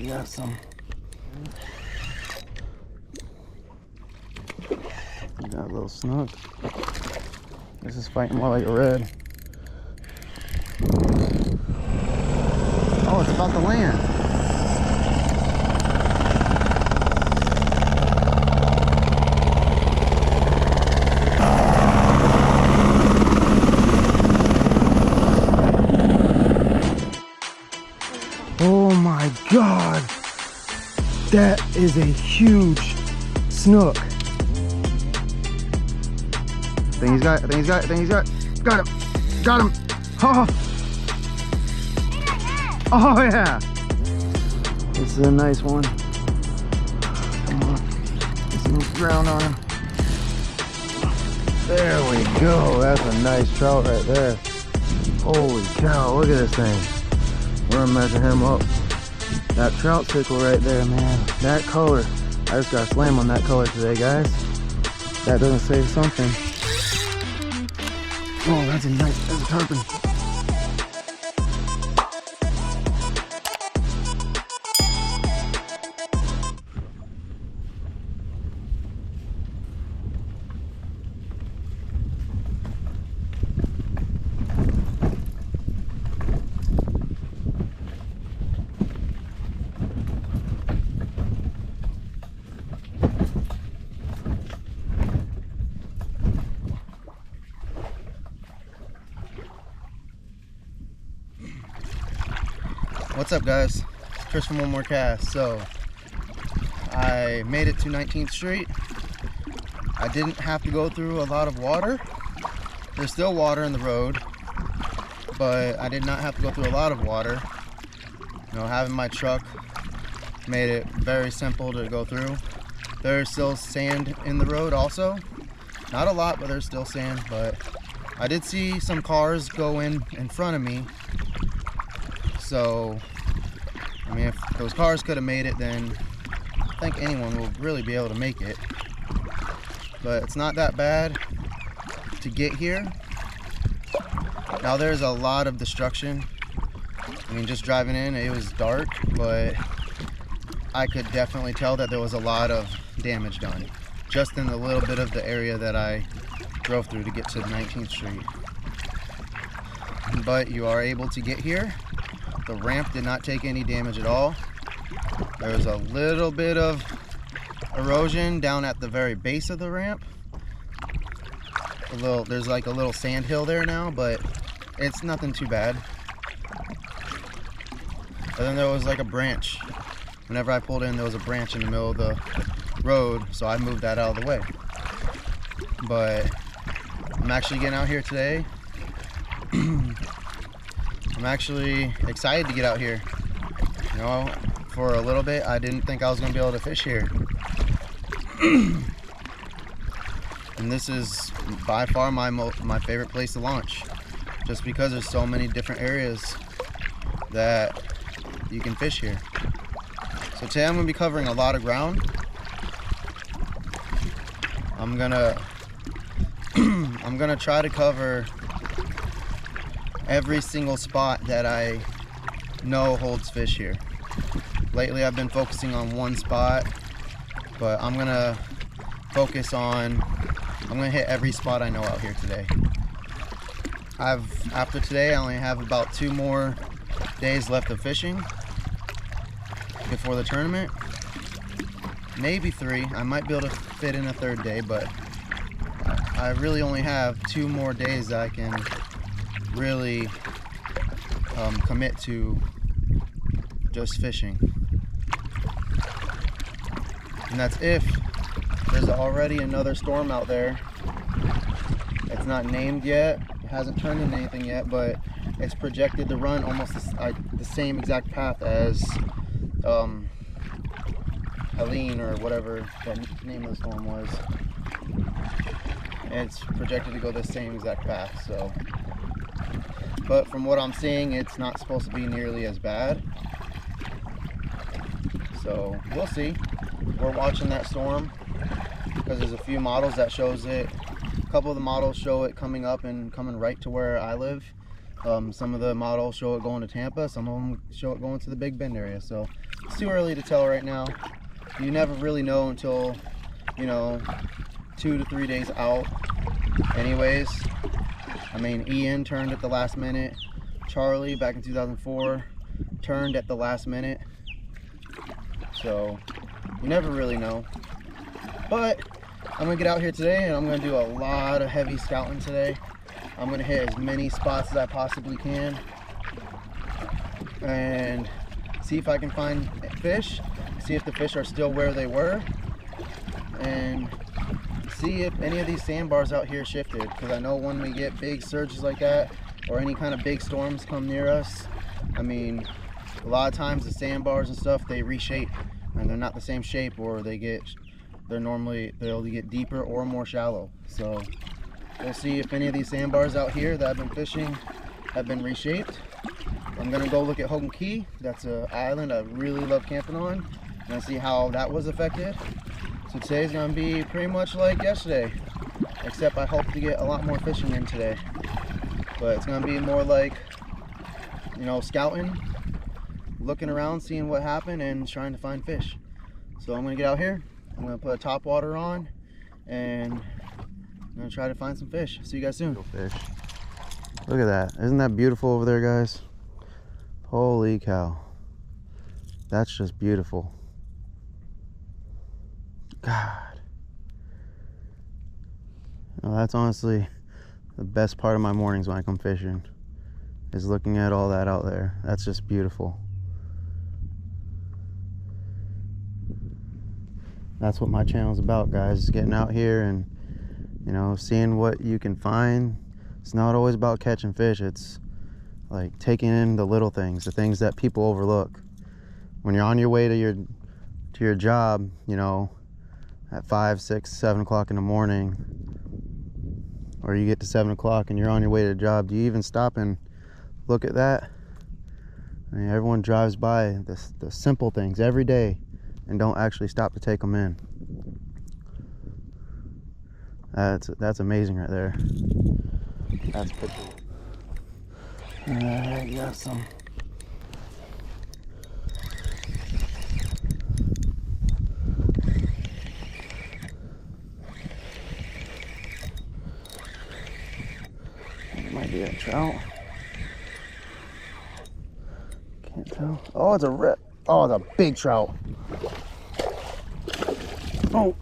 you got some. You got a little snook. This is fighting more like a red. Oh, it's about to land. Oh my God. That is a huge snook. I think he's got it, I think he's got it, I think he's got it. Got him, got him. Oh, oh yeah. This is a nice one. Come on, get some ground on him. There we go, that's a nice trout right there. Holy cow, look at this thing. We're gonna measure him up. That trout tickle right there, man. That color, I just got slammed on that color today, guys. That doesn't say something. Oh, that's a tarpon. What's up, guys? It's Chris from One More Cast. So I made it to 19th Street. I didn't have to go through a lot of water. There's still water in the road, but I did not have to go through a lot of water. You know, having my truck made it very simple to go through. There's still sand in the road also. Not a lot, but there's still sand. But I did see some cars go in front of me. So, I mean, if those cars could have made it, then I think anyone will really be able to make it. But it's not that bad to get here. Now there's a lot of destruction. I mean, just driving in, it was dark, but I could definitely tell that there was a lot of damage done just in a little bit of the area that I drove through to get to 19th Street. But you are able to get here. The ramp did not take any damage at all. There was a little bit of erosion down at the very base of the ramp. There's like a little sand hill there now, but it's nothing too bad. And then there was like a branch. Whenever I pulled in, there was a branch in the middle of the road, so I moved that out of the way. But I'm actually getting out here today. I'm actually excited to get out here. You know, for a little bit, I didn't think I was going to be able to fish here. And this is by far my favorite place to launch, just because there's so many different areas that you can fish here. So today I'm going to be covering a lot of ground. I'm gonna try to cover every single spot that I know holds fish here. Lately I've been focusing on one spot, but I'm gonna hit every spot I know out here today. After today, I only have about 2 more days left of fishing before the tournament. Maybe 3. I might be able to fit in a 3rd day, but I really only have 2 more days that I can really commit to just fishing. And that's if there's already another storm out there. It's not named yet, it hasn't turned into anything yet, but it's projected to run almost the same exact path as Helene, or whatever the name of the storm was. And it's projected to go the same exact path, so. But from what I'm seeing, it's not supposed to be nearly as bad. So we'll see. We're watching that storm because there's a few models that shows it. A couple of the models show it coming up and coming right to where I live. Some of the models show it going to Tampa, some of them show it going to the Big Bend area. So it's too early to tell right now. You never really know until, you know, 2 to 3 days out. Anyways, I mean, Ian turned at the last minute. Charlie back in 2004 turned at the last minute. So you never really know. But I'm gonna get out here today and I'm gonna do a lot of heavy scouting today. I'm gonna hit as many spots as I possibly can and see if I can find fish, see if the fish are still where they were, and see if any of these sandbars out here shifted, because I know when we get big surges like that or any kind of big storms come near us, I mean, a lot of times the sandbars and stuff, they reshape and they're not the same shape, or they'll get deeper or more shallow. So we'll see if any of these sandbars out here that I've been fishing have been reshaped. I'm gonna go look at Hogan Key. That's an island I really love camping on, and see how that was affected. So today's gonna be pretty much like yesterday, except I hope to get a lot more fishing in today. But it's gonna be more like, you know, scouting, looking around, seeing what happened, and trying to find fish. So I'm gonna get out here, I'm gonna put a top water on, and I'm gonna try to find some fish. See you guys soon. Fish. Look at that. Isn't that beautiful over there, guys? Holy cow. That's just beautiful. God. Well, that's honestly the best part of my mornings when I come fishing, is looking at all that out there. That's just beautiful. That's what my channel is about, guys. Getting out here and, you know, seeing what you can find. It's not always about catching fish. It's like taking in the little things, the things that people overlook. When you're on your way to your job, you know, at 5, 6, 7 o'clock in the morning, or you get to 7 o'clock and you're on your way to the job, do you even stop and look at that? I mean, everyone drives by the simple things every day and don't actually stop to take them in. That's amazing right there. That's a picture. Alright, you got some. It might be a trout. Can't tell. Oh, it's a rip. Oh, it's a big trout. Oh.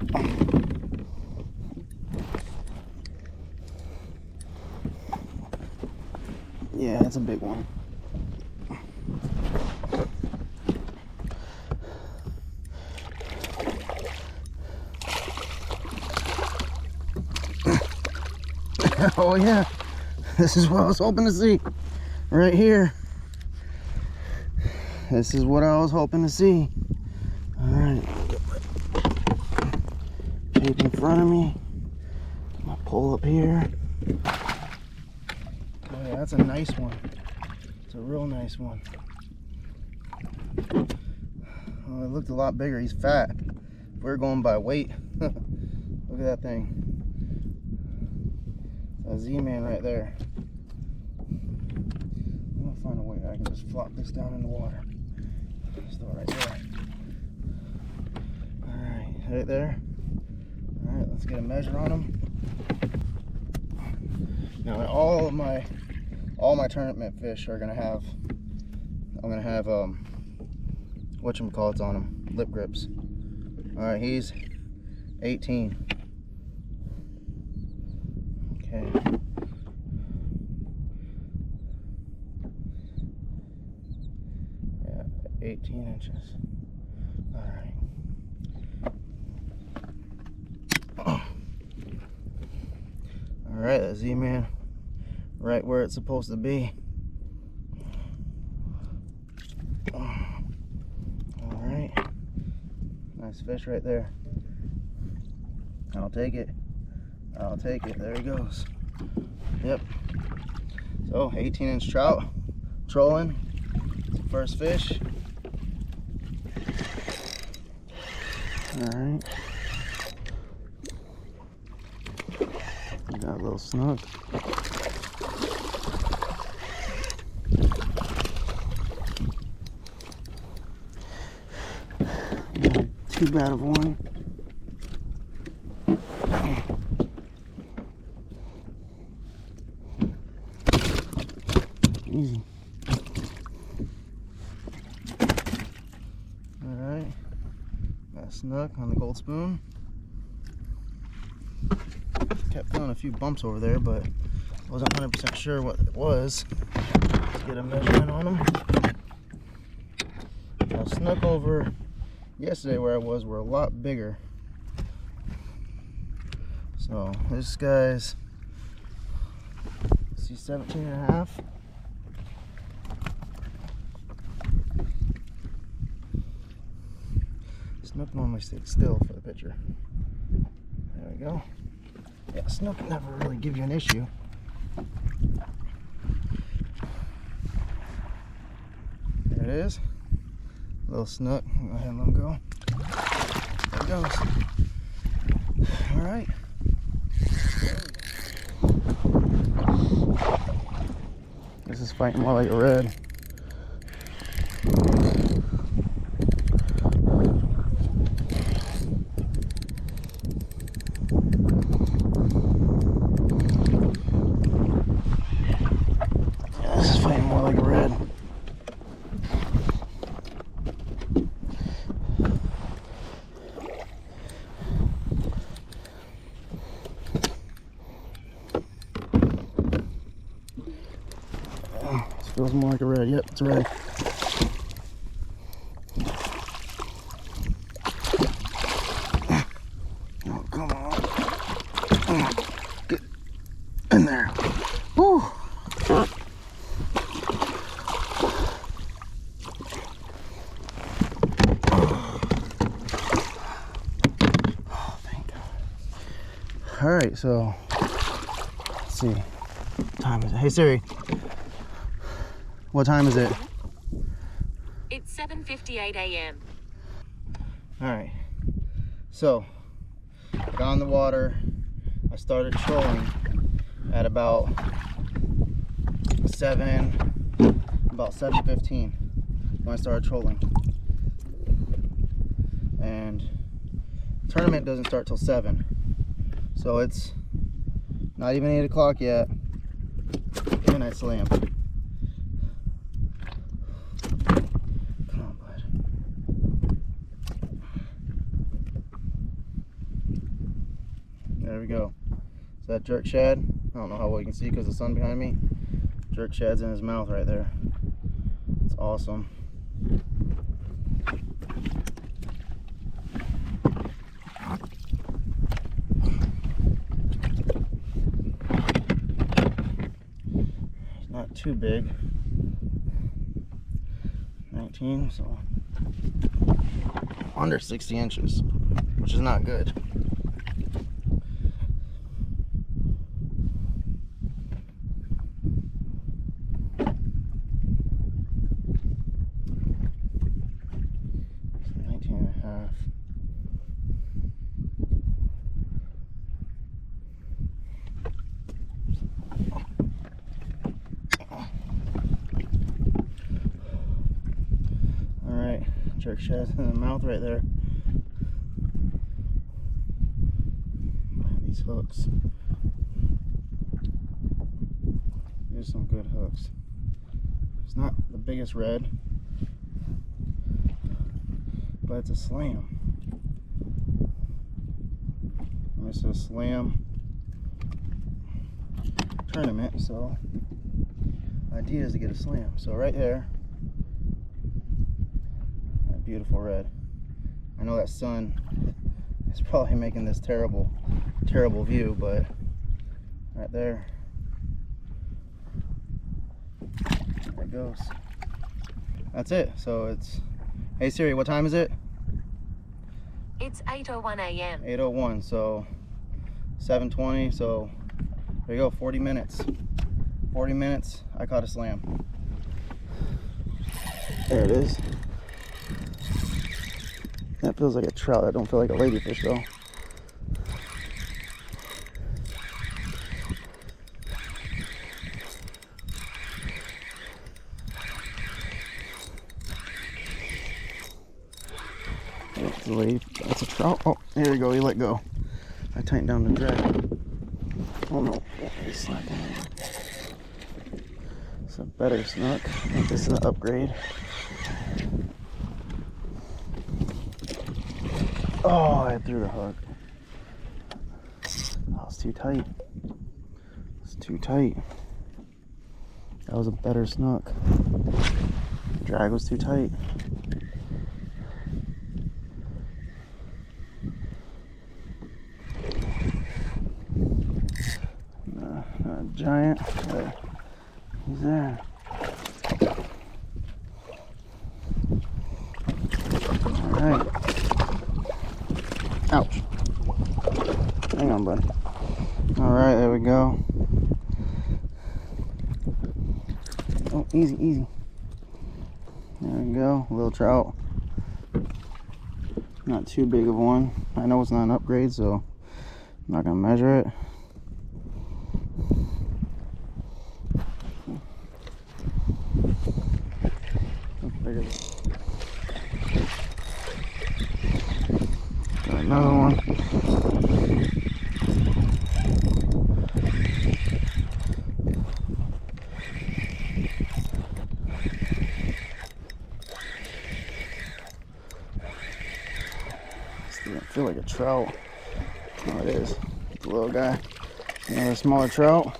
Yeah, it's a big one. Oh yeah, this is what I was hoping to see right here. This is what I was hoping to see. All right, shape in front of me. Get my pole up here. Oh yeah, that's a nice one. It's a real nice one. Oh, it looked a lot bigger. He's fat. We're going by weight. Look at that thing. A Z-Man right there. I'm gonna find a way I can just flop this down in the water. Just throw it right there. Alright, right there. Alright, let's get a measure on him. Now all my tournament fish are gonna have, I'm gonna have whatchamacallits on them, lip grips. Alright, he's 18. Okay. Yeah, 18 inches. Alright. Alright, that Z-Man right where it's supposed to be. Alright. Nice fish right there. I'll take it. I'll take it. There he goes. Yep. So 18-inch trout trolling. First fish. Alright. Got a little snug. too bad of one. Easy. Alright. Got a snook on the gold spoon. Kept feeling a few bumps over there, but wasn't 100% sure what it was. Let's get a measurement on them. Now, snook over yesterday where I was were a lot bigger. So this guy's, let's see, 17 and a half. Snook normally stays still for the picture. There we go. Yeah, snook never really give you an issue. There it is. Little snook. Go ahead and let him go. There it goes. Alright. This is fighting more like a red. Feels more like a red. Yep, it's a red. Oh, come on. Get in there. Woo. Oh, thank God. All right, so let's see. What time is it? Hey Siri. What time is it? It's 7:58 a.m. Alright, so got on the water. I started trolling at about 7:15 when I started trolling. And tournament doesn't start till 7. So it's not even 8 o'clock yet. And I slammed. There we go. So that jerk shad, I don't know how well you can see because the sun behind me. Jerk shad's in his mouth right there. It's awesome. It's not too big. 19, so under 60 inches, which is not good. Jerk shad in the mouth right there. Man, these hooks. There's some good hooks. It's not the biggest red, but it's a slam. And it's a slam tournament, so the idea is to get a slam. So right there. Beautiful red. I know that sun is probably making this terrible view, but right there it goes. That's it. So it's, hey Siri, what time is it? It's 8:01 a.m. 8:01, so 7:20, so there you go, 40 minutes. 40 minutes, I caught a slam. There it is. That feels like a trout. That don't feel like a ladyfish though. That's a trout. Oh, here we go. He let go. I tightened down the drag. Oh no. He's slacking. It's a better snook. I think this is an upgrade. Oh, I threw the hook. Oh, it's too tight. It's too tight. That was a better snook. Drag was too tight. Not a giant, but he's there. Alright. Ouch. Hang on, buddy. Alright, there we go. Oh, easy, easy. There we go. A little trout. Not too big of one. I know it's not an upgrade, so I'm not gonna measure it. Got another one. Doesn't feel like a trout. Oh, it is. It's a little guy. Another smaller trout.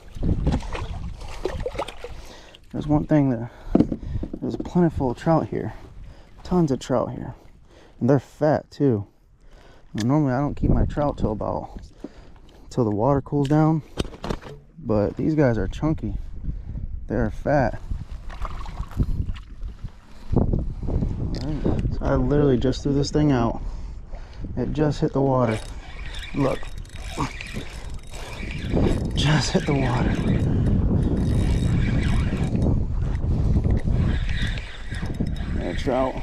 There's one thing that there's plentiful trout here. Tons of trout here. And they're fat too. Now, normally I don't keep my trout till the water cools down. But these guys are chunky. They're fat. So I literally just threw this thing out. It just hit the water. Look. Just hit the water. And a trout.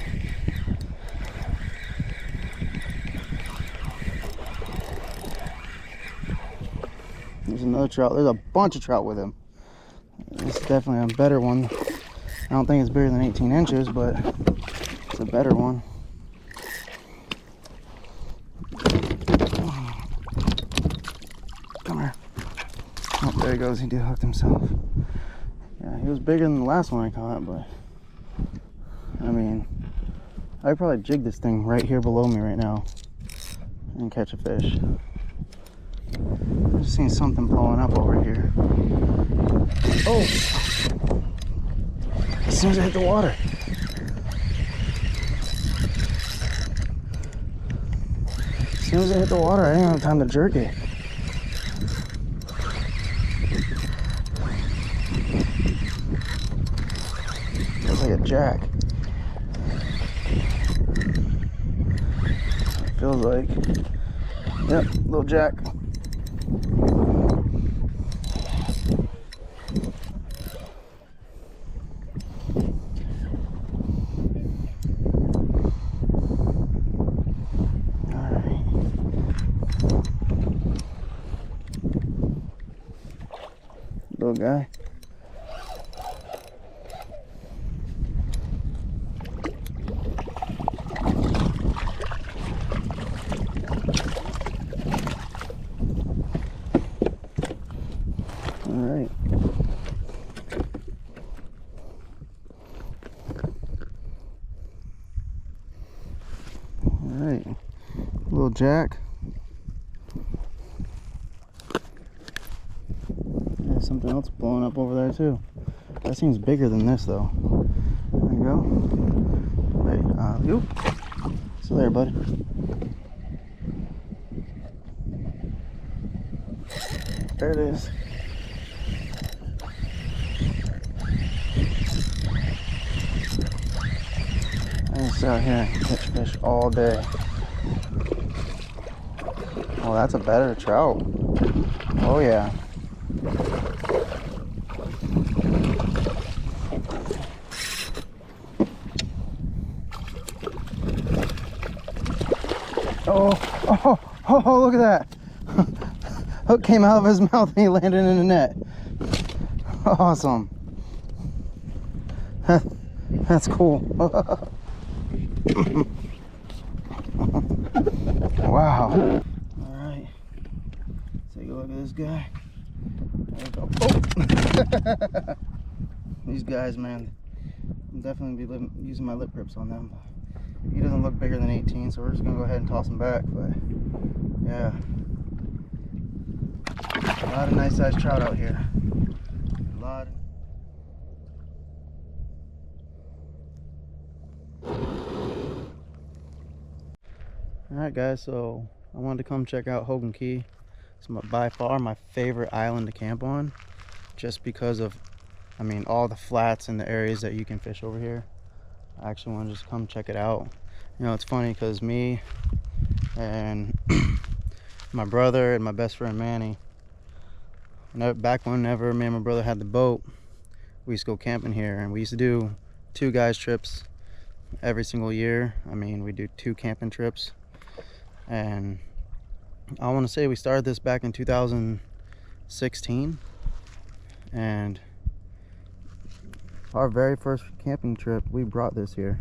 There's another trout. There's a bunch of trout with him. This is definitely a better one. I don't think it's bigger than 18 inches, but it's a better one. Come here. Oh, there he goes. He dehooked himself. Yeah, he was bigger than the last one I caught, but I mean, I could probably jig this thing right here below me right now and catch a fish. I just seen something blowing up over here. Oh! As soon as I hit the water. As soon as I hit the water, I didn't have time to jerk it. Feels like a jack. Feels like. Yep, little jack. Little guy. All right. All right. Little jack. Something else blowing up over there too. That seems bigger than this though. There you go. Wait, oop. So there, buddy. There it is. I can sit out here and catch fish all day. Oh, that's a better trout. Oh yeah. Oh, look at that. Hook came out of his mouth and he landed in the net. Awesome. That's cool. Wow. All right. Take a look at this guy. There we go. Oh. These guys, man, I'm definitely be using my lip grips on them. He doesn't look bigger than 18, so we're just gonna go ahead and toss him back. But yeah, a lot of nice sized trout out here. A lot. Alright guys, so I wanted to come check out Hogan Key. It's by far my favorite island to camp on, just because of, I mean, all the flats and the areas that you can fish over here. I actually want to just come check it out. You know, it's funny because me and my brother and my best friend Manny, back whenever me and my brother had the boat, we used to go camping here, and we used to do 2 guys trips every single year. I mean, we do 2 camping trips. And I want to say we started this back in 2016, and our very first camping trip, we brought this here.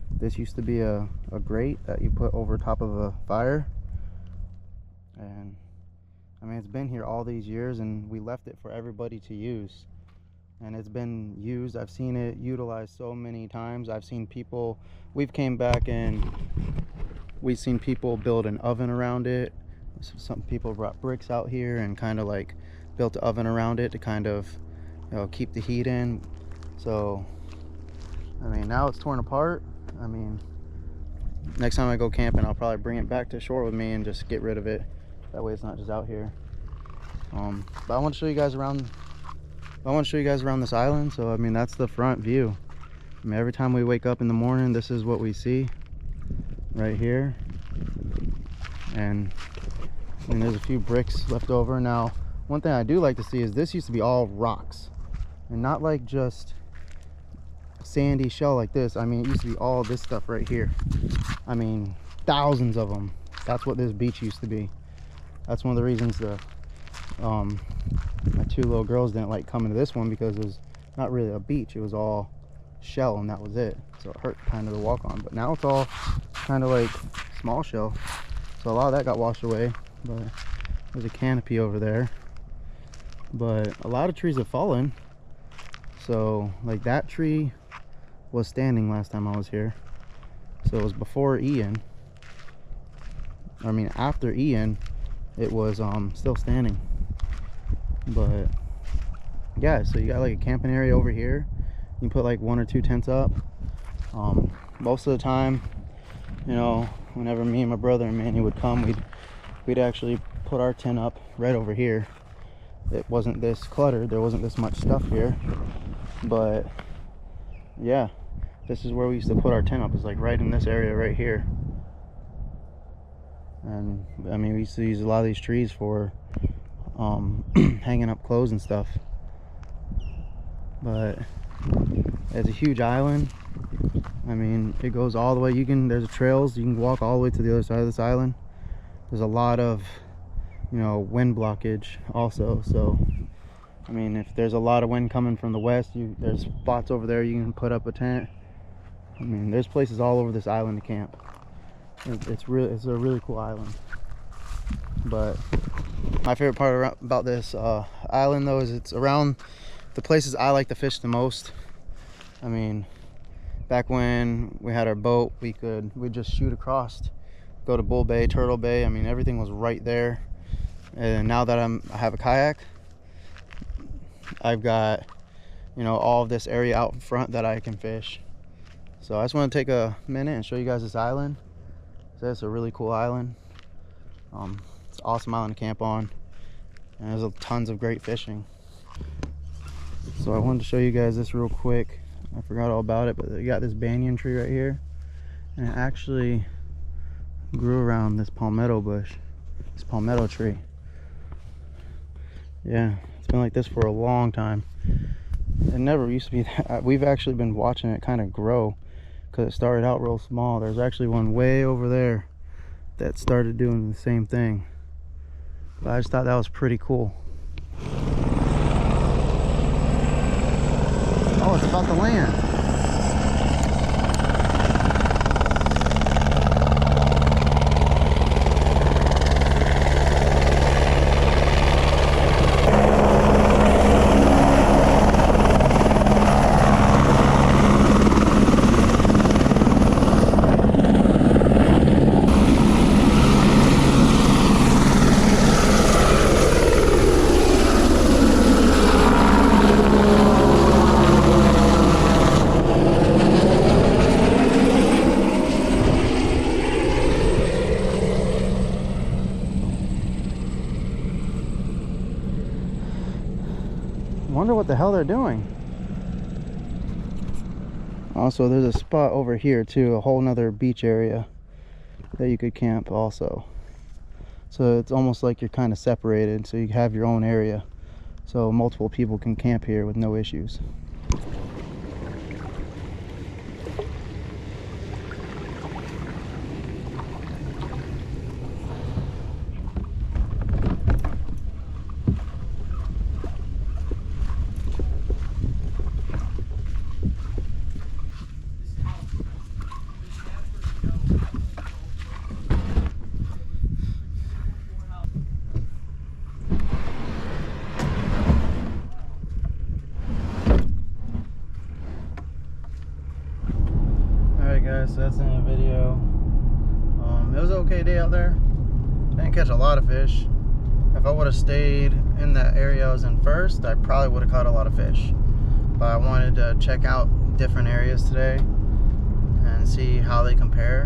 This used to be a grate that you put over top of a fire, and I mean, it's been here all these years, and we left it for everybody to use, and it's been used. I've seen it utilized so many times. I've seen people, we've came back and we've seen people build an oven around it. Some people brought bricks out here and kind of like built an oven around it to kind of, you know, keep the heat in. So I mean, now it's torn apart. I mean, next time I go camping, I'll probably bring it back to shore with me and just get rid of it. That way it's not just out here. But I want to show you guys around. This island. So I mean, that's the front view. I mean, every time we wake up in the morning, this is what we see right here. And there's a few bricks left over. Now, one thing I do like to see is this used to be all rocks, and not like just sandy shell like this. I mean, it used to be all this stuff right here. I mean, thousands of them. That's what this beach used to be. That's one of the reasons my 2 little girls didn't like coming to this one, because it was not really a beach. It was all shell, and that was it. So it hurt kind of to walk on. But now it's all kind of like small shell. So a lot of that got washed away. But there's a canopy over there. But a lot of trees have fallen. So like that tree was standing last time I was here. So it was before Ian. I mean, after Ian, it was still standing. But yeah, so you got like a camping area over here. You can put like 1 or 2 tents up. Most of the time, you know, whenever me and my brother and Manny would come, we'd actually put our tent up right over here. It wasn't this cluttered, there wasn't this much stuff here. But yeah, this is where we used to put our tent up, is like right in this area right here. And I mean, we used to use a lot of these trees for hanging up clothes and stuff. But it's a huge island. I mean, it goes all the way. There's trails, you can walk all the way to the other side of this island. There's a lot of, you know, wind blockage also. So I mean, if there's a lot of wind coming from the west, there's spots over there you can put up a tent. I mean, there's places all over this island to camp. It's a really cool island. But my favorite part about this island though is it's around the places I like to fish the most. I mean, back when we had our boat, we'd just shoot across, go to Bull Bay, Turtle Bay. I mean, everything was right there. And now that I have a kayak, I've got, you know, all of this area out in front that I can fish. So I just want to take a minute and show you guys this island. So it's a really cool island. It's an awesome island to camp on, and there's tons of great fishing. So I wanted to show you guys this real quick. I forgot all about it, but you got this banyan tree right here, and it actually grew around this palmetto bush, this palmetto tree. Yeah, it's been like this for a long time. It never used to be that. We've actually been watching it kind of grow, because it started out real small. There's actually one way over there that started doing the same thing. But I just thought that was pretty cool. Oh, it's about to land. what the hell they're doing. Also, there's a spot over here too, a whole nother beach area that you could camp also. So it's almost like you're kind of separated, so you have your own area. So multiple people can camp here with no issues. Guys, so that's the end of the video. It was an okay day out there. Didn't catch a lot of fish. If I would have stayed in that area I was in first, I probably would have caught a lot of fish. But I wanted to check out different areas today and see how they compare.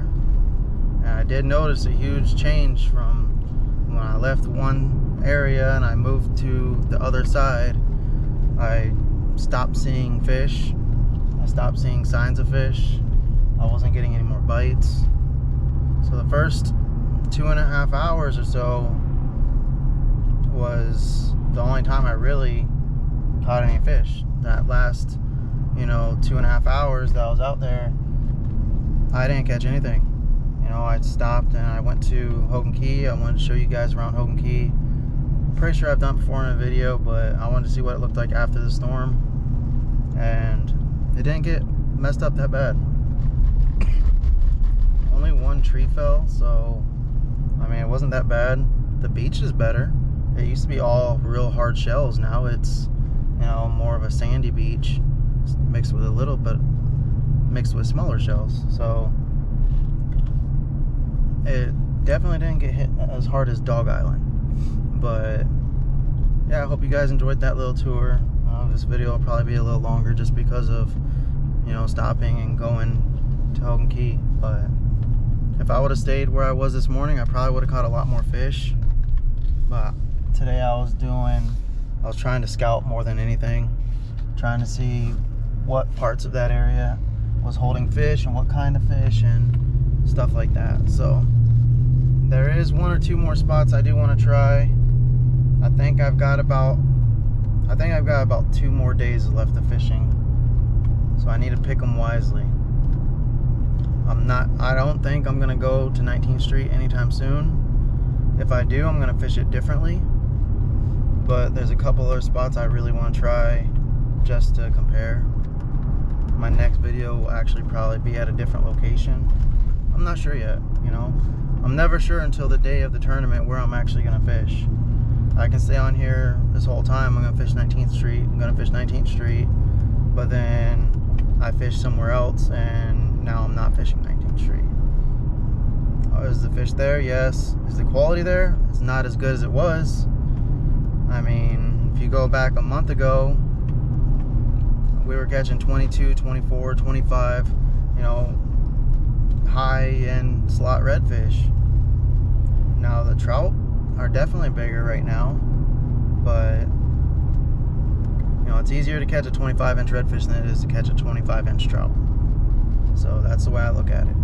And I did notice a huge change from when I left one area and I moved to the other side. I stopped seeing fish. I stopped seeing signs of fish. I wasn't getting any more bites. So the first 2.5 hours or so was the only time I really caught any fish. That last, 2.5 hours that I was out there, I didn't catch anything. I stopped and I went to Hogan Key. I wanted to show you guys around Hogan Key. Pretty sure I've done it before in a video, but I wanted to see what it looked like after the storm. And it didn't get messed up that bad. Only one tree fell, so I mean, it wasn't that bad. The beach is better. It used to be all real hard shells. Now it's more of a sandy beach mixed with smaller shells. So it definitely didn't get hit as hard as Dog Island. But yeah, I hope you guys enjoyed that little tour. This video will probably be a little longer just because of stopping and going to Hogan Key. But if I would have stayed where I was this morning, I probably would have caught a lot more fish. But today I was trying to scout more than anything, trying to see what parts of that area was holding fish and what kind of fish and stuff like that. So there is 1 or 2 more spots I do want to try. I think I've got about 2 more days left of fishing, so I need to pick them wisely. I don't think I'm gonna go to 19th Street anytime soon. If I do, I'm gonna fish it differently. But there's a couple other spots I really want to try just to compare. My next video will actually probably be at a different location. I'm not sure yet, I'm never sure until the day of the tournament where I'm actually gonna fish. I can stay on here this whole time. I'm gonna fish 19th Street. I'm gonna fish 19th Street, but then I fish somewhere else and now I'm not fishing 19th Street. Is the fish there? Yes. Is the quality there? It's not as good as it was. I mean, if you go back a month ago, we were catching 22, 24, 25, high-end slot redfish. Now the trout are definitely bigger right now, but it's easier to catch a 25-inch redfish than it is to catch a 25-inch trout. So that's the way I look at it.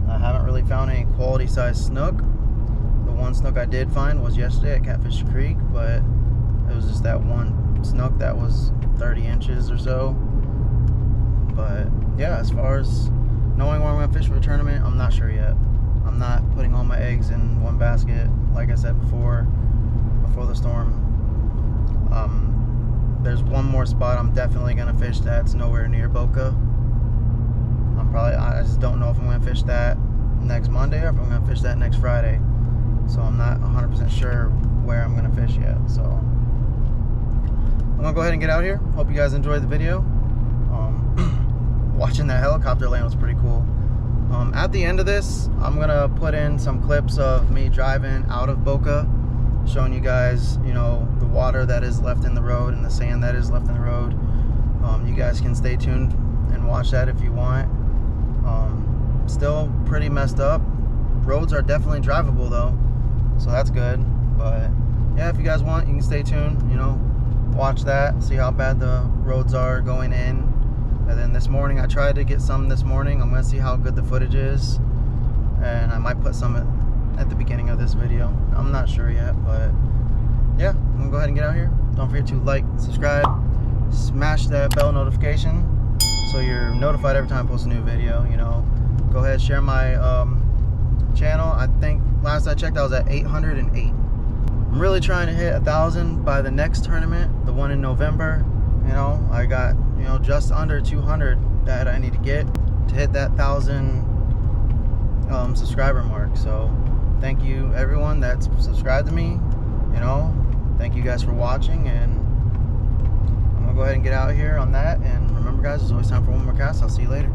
I haven't really found any quality size snook. The one snook I did find was yesterday at Catfish Creek, but it was just that one snook that was 30 inches or so. But yeah, as far as knowing where I'm going to fish for the tournament, I'm not sure yet. I'm not putting all my eggs in one basket, like I said before the storm. There's one more spot I'm definitely going to fish that's nowhere near Boca. I just don't know if I'm going to fish that next Monday or if I'm going to fish that next Friday. So I'm not 100% sure where I'm going to fish yet. So I'm going to go ahead and get out here. Hope you guys enjoyed the video. Watching that helicopter land was pretty cool. At the end of this, I'm going to put in some clips of me driving out of Boca, showing you guys, the water that is left in the road and the sand that is left in the road. You guys can stay tuned and watch that if you want. Still pretty messed up. Roads are definitely drivable though, so that's good. But yeah, if you guys want, you can stay tuned. watch that, see how bad the roads are going in. And then this morning I tried to get some this morning. I'm gonna see how good the footage is, and I might put some at the beginning of this video. I'm not sure yet, but yeah, I'm gonna go ahead and get out here. Don't forget to like, subscribe, smash that bell notification so you're notified every time I post a new video. You know, go ahead, share my channel. I think last I checked I was at 808. I'm really trying to hit 1,000 by the next tournament, the one in November. You know, I got, you know, just under 200 that I need to get to hit that 1,000 subscriber mark. So thank you everyone that's subscribed to me. You know, thank you guys for watching, and I'm gonna go ahead and get out here on that. And remember guys, there's always time for one more cast. I'll see you later.